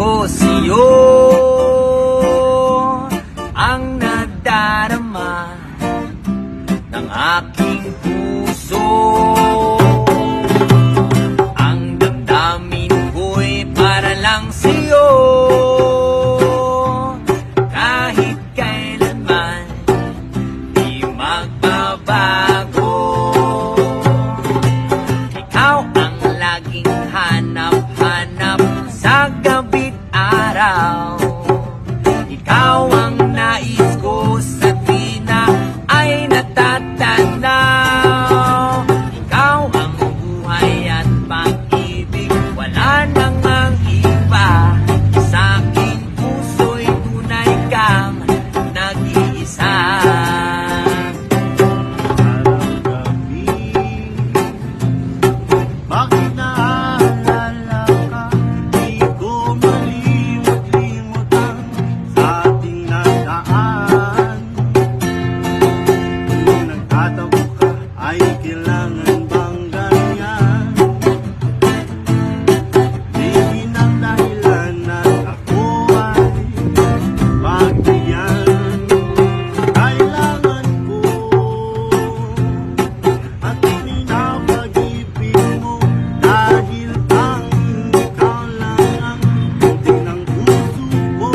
negosyo ang nadarama ng aking puso. Ang damdamin ko'y para lang sa'yo, kahit kailanman di magbabago. Ikaw ang laging hanap-hanap sa gabi't araw. Ikaw ang nais ko sa tuwina ay natatanaw. Ikaw ang buhay at pag-ibig, wala nang ang iba. Sa aking puso'y tunay kang nag-iisa. Bakit naalala ka? Di ko malimot-limutan sa ating nagaan. Kung nagtatabo ka, ay kailangan bang ganyan? Di ng dahilan at ako ay pagbigyan. Kailangan ko at pinapag-ibig mo, dahil ang ikaw lang ang buti ng puso ko.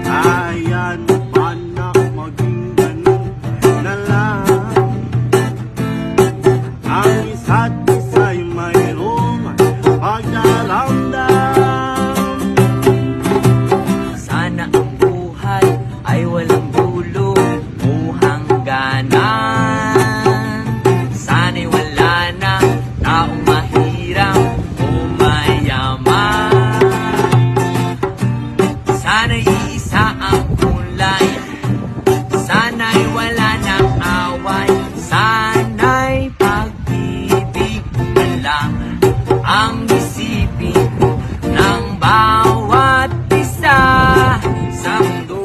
Kaya naman na maging ganun na lang. Ang isa't isa'y mayroong pagdaramdam. Sana ang buhay ay walang dulo o hangganan. Sana'y wala na taong mahirap o mayaman. Sana'y iisa ang kulay, sana'y wala ng away. Sana'y pag-ibig na lang ang isipin ng bawat isa sa mundo.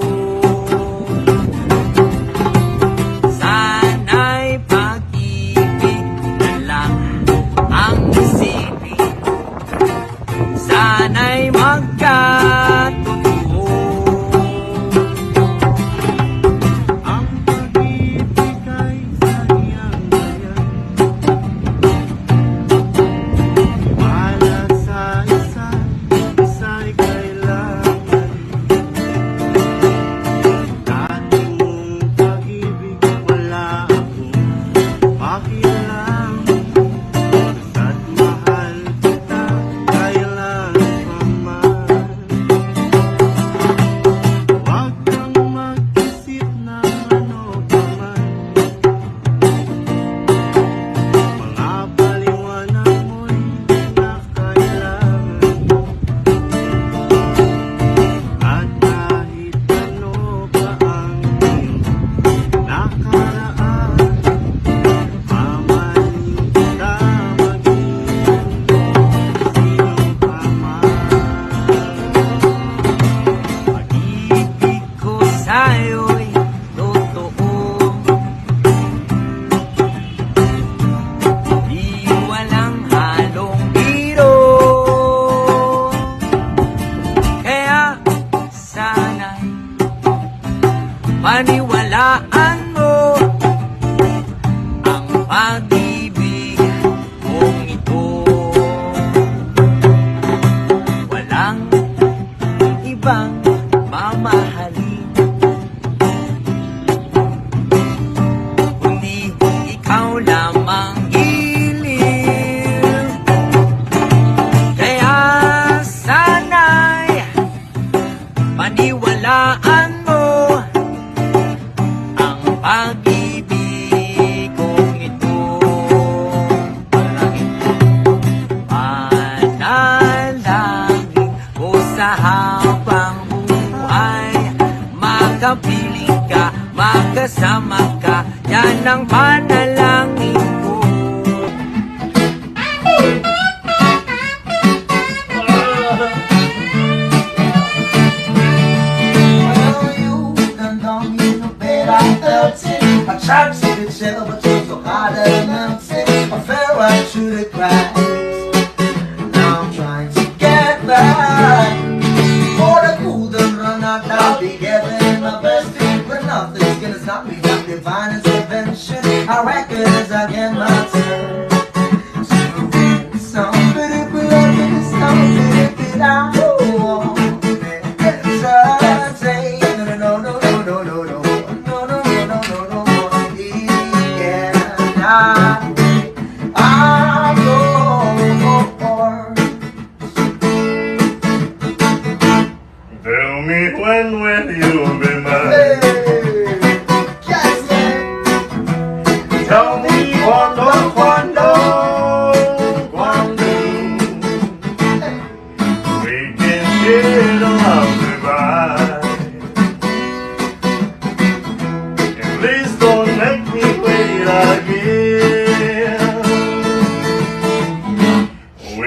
Sana'y pag-ibig na lang ang isipin. Sana'y magkatotoo. Ang pag-ibig ay sadyang ganyan. Mahalaga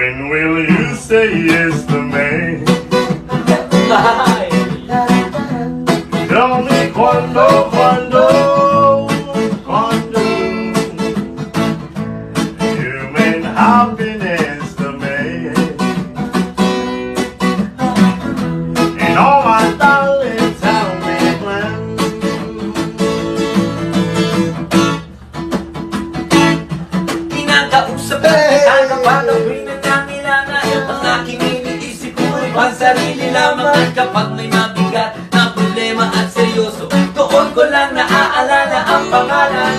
When will you say yes to me? Tell me cuando, cuando you mean happiness to me. And all my darling, tell me when. Kinakausap at nakakapag ako'y nangangailangan. Ang aking iniisip ko ay pansarili lamang. At kapag may mabigat na problema at seryoso, doon ko lang naaalala ang pangalan